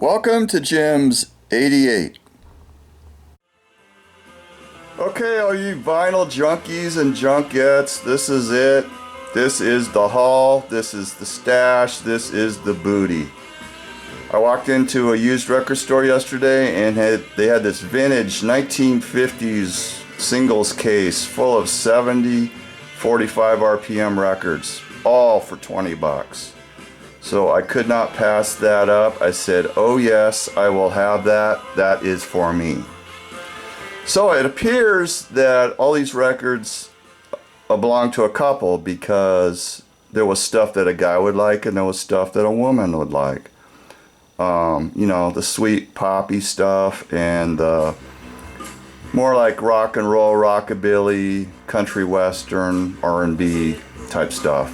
Welcome to Gems 88. Okay, all you vinyl junkies and junkettes, this is it. This is the haul, this is the stash, this is the booty. I walked into a used record store yesterday and they had this vintage 1950s singles case full of 70, 45 RPM records, all for 20 bucks. So I could not pass that up. I said, oh yes, I will have that. That is for me. So it appears that all these records belong to a couple because there was stuff that a guy would like and there was stuff that a woman would like. You know, the sweet poppy stuff and more like rock and roll, rockabilly, country western, R&B type stuff.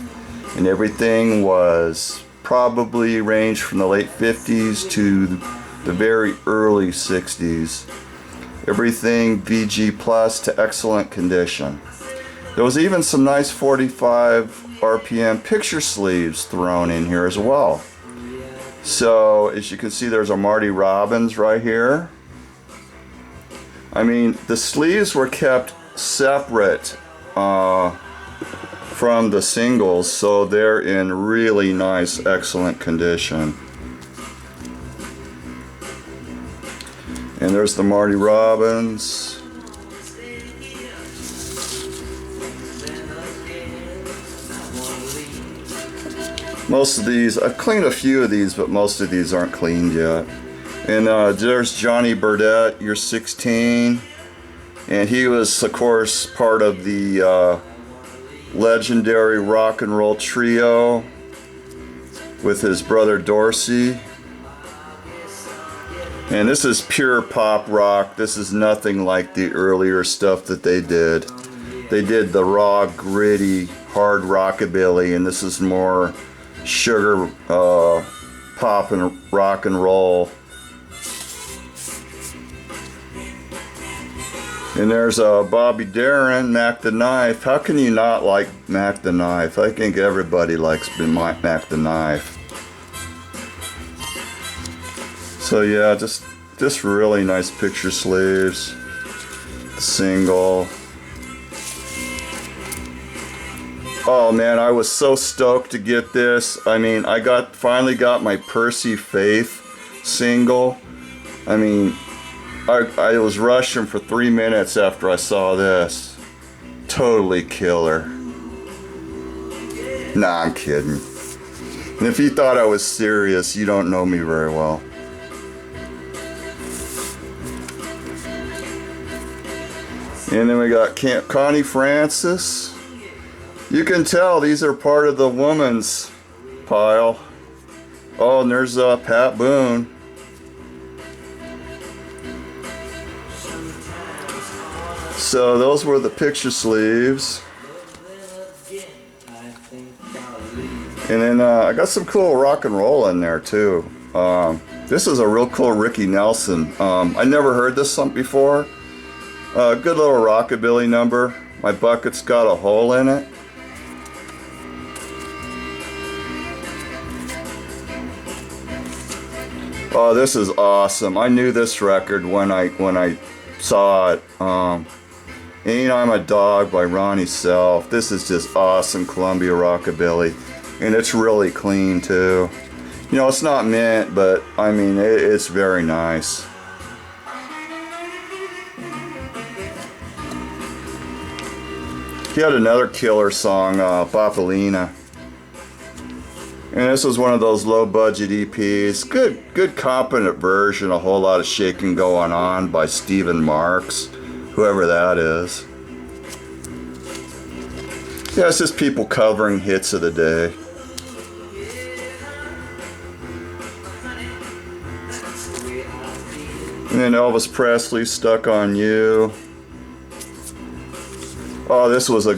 And everything was probably ranged from the late 50s to the very early 60s. Everything VG plus to excellent condition. There was even some nice 45 RPM picture sleeves thrown in here as well. So as you can see, there's a Marty Robbins right here. I mean, the sleeves were kept separate from the singles, so they're in really nice, excellent condition. And there's the Marty Robbins. Most of these, I've cleaned a few of these, but most of these aren't cleaned yet. And there's Johnny Burdette, You're 16. And he was, of course, part of the legendary rock and roll trio with his brother Dorsey. And this is pure pop rock. This is nothing like the earlier stuff that they did. They did the raw, gritty, hard rockabilly, and this is more sugar pop and rock and roll. And there's Bobby Darin, Mac the Knife. How can you not like Mac the Knife? I think everybody likes Mac the Knife. So yeah, just really nice picture sleeves. Single. Oh man, I was so stoked to get this. I mean, I finally got my Percy Faith single. I mean, I was rushing for 3 minutes after I saw this. Totally killer. Nah, I'm kidding. And if you thought I was serious, you don't know me very well. And then we got Connie Francis. You can tell these are part of the woman's pile. Oh, and there's Pat Boone. So those were the picture sleeves. And then I got some cool rock and roll in there too. This is a real cool Ricky Nelson. I never heard this song before. Good little rockabilly number. My bucket's got a hole in it. Oh, this is awesome. I knew this record when I saw it. Ain't I'm a Dog by Ronnie Self. This is just awesome Columbia rockabilly, and it's really clean too. You know, it's not mint, but I mean it's very nice. He had another killer song, Bopalina. And this was one of those low budget EPs. Good competent version, a whole lot of shaking going on by Stephen Marks, whoever that is. Yeah, it's just people covering hits of the day. And then Elvis Presley, Stuck on You. Oh, this is a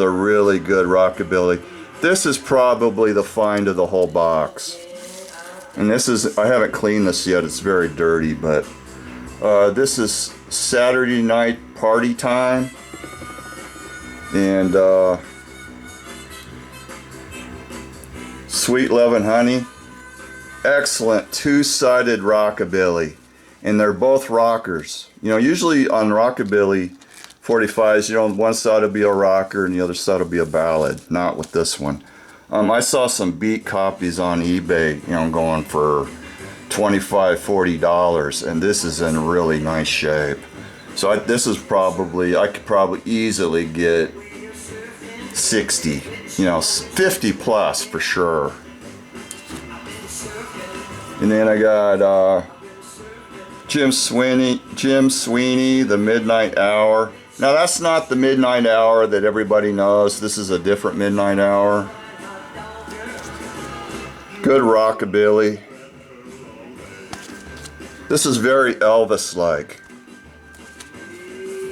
really good rockabilly. This is probably the find of the whole box. And this is, I haven't cleaned this yet, it's very dirty, but this is Saturday Night Party Time. And Sweet Love and Honey. excellent two-sided rockabilly, and they're both rockers. You know, usually on rockabilly 45s, you know, one side will be a rocker and the other side will be a ballad. Not with this one. I saw some beat copies on eBay, you know, going for $25–40, and this is in really nice shape. So this is probably, I could probably easily get 60, you know, 50 plus for sure. And then I got Jim Sweeney, The Midnight Hour. Now that's not the Midnight Hour that everybody knows. This is a different Midnight Hour. Good rockabilly. This is very Elvis-like.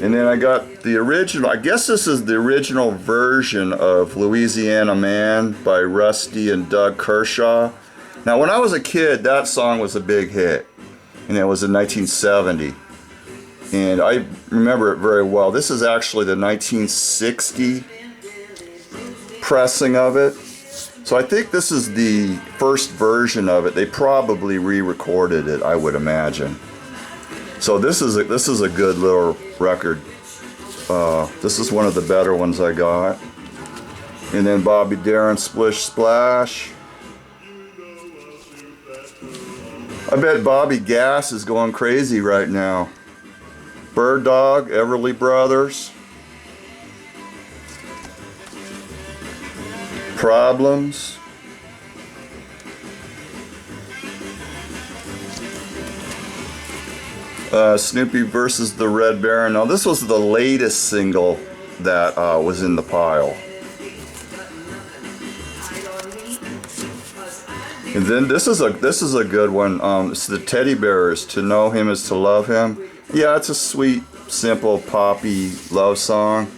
And then I got the original, I guess this is the original version of Louisiana Man by Rusty and Doug Kershaw. Now when I was a kid, that song was a big hit. And it was in 1970. And I remember it very well. This is actually the 1960 pressing of it. So I think this is the first version of it. They probably re-recorded it, I would imagine. So this is a good little record. This is one of the better ones I got. And then Bobby Darin, Splish Splash. I bet Bobby Gass is going crazy right now. Bird Dog, Everly Brothers. Problems. Snoopy versus the Red Baron. Now this was the latest single that was in the pile. And then this is a good one. It's the Teddy Bears. To Know Him Is to Love Him. Yeah, it's a sweet, simple, poppy love song.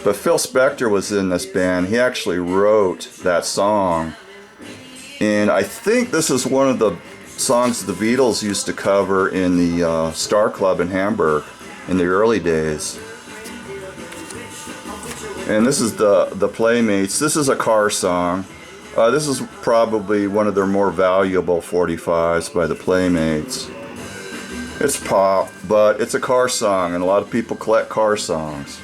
But Phil Spector was in this band. He actually wrote that song. And I think this is one of the songs the Beatles used to cover in the Star Club in Hamburg in the early days. And this is the Playmates. This is a car song. This is probably one of their more valuable 45s by the Playmates. It's pop, but it's a car song, and a lot of people collect car songs.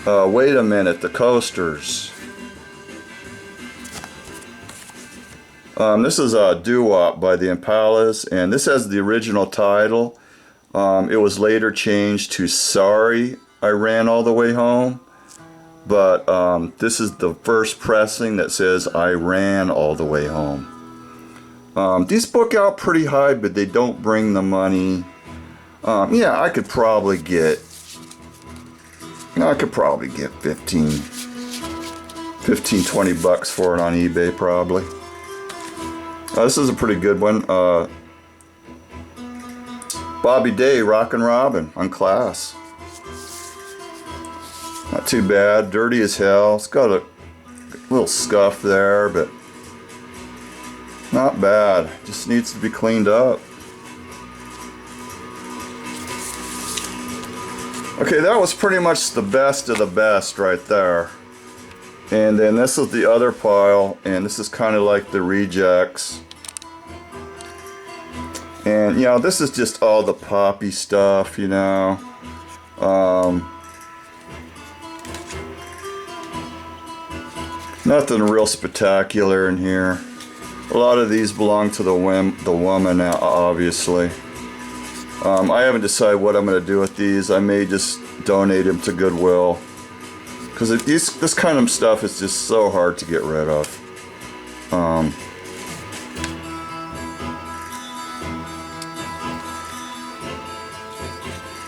Wait a Minute, the Coasters. This is a doo-wop by the Impalas, and this has the original title. It was later changed to Sorry, I Ran All the Way Home. But this is the first pressing that says I Ran All the Way Home. These book out pretty high, but they don't bring the money. Yeah, I could probably get 15–20 bucks for it on eBay probably. This is a pretty good one. Bobby Day, Rockin' Robin on Class. Not too bad. Dirty as hell. It's got a little scuff there, but not bad. Just needs to be cleaned up. Okay, that was pretty much the best of the best right there. And then this is the other pile, and this is kind of like the rejects. And, you know, this is just all the poppy stuff, you know. Nothing real spectacular in here. A lot of these belong to the woman now, obviously. I haven't decided what I'm going to do with these. I may just donate them to Goodwill. Because this kind of stuff is just so hard to get rid of.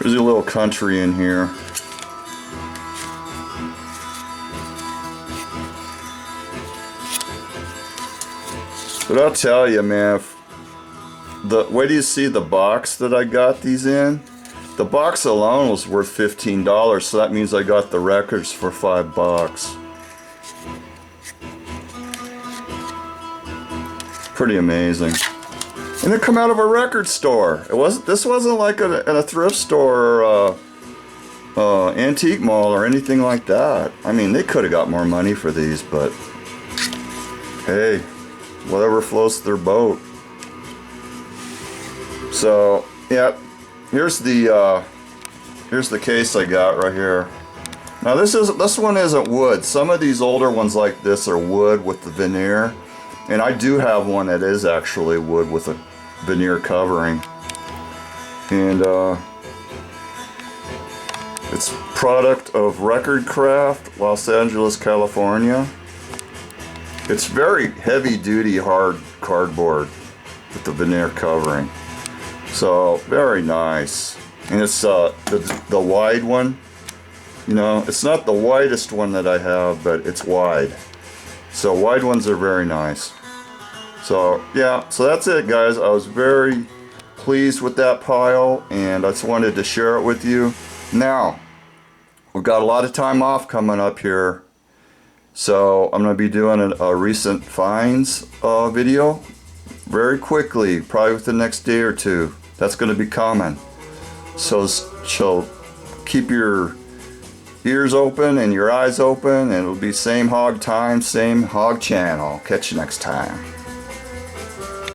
There's a little country in here. But I'll tell you, man, where do you see the box that I got these in? The box alone was worth $15, so that means I got the records for $5. Pretty amazing. And they come out of a record store. This wasn't like in a thrift store or antique mall or anything like that. I mean, they could have got more money for these, but hey, whatever floats their boat. So yeah, here's the case I got right here. Now this one isn't wood. Some of these older ones like this are wood with the veneer, and I do have one that is actually wood with a veneer covering. And it's product of Record Craft, Los Angeles, California. It's very heavy duty hard cardboard with the veneer covering. So very nice. And it's the wide one. You know, it's not the widest one that I have, but it's wide. So wide ones are very nice. So yeah, so that's it guys. I was very pleased with that pile, and I just wanted to share it with you. Now, we've got a lot of time off coming up here, so I'm going to be doing a recent finds video very quickly, probably within the next day or two. That's going to be coming. So keep your ears open and your eyes open, and it'll be same hog time, same hog channel. Catch you next time.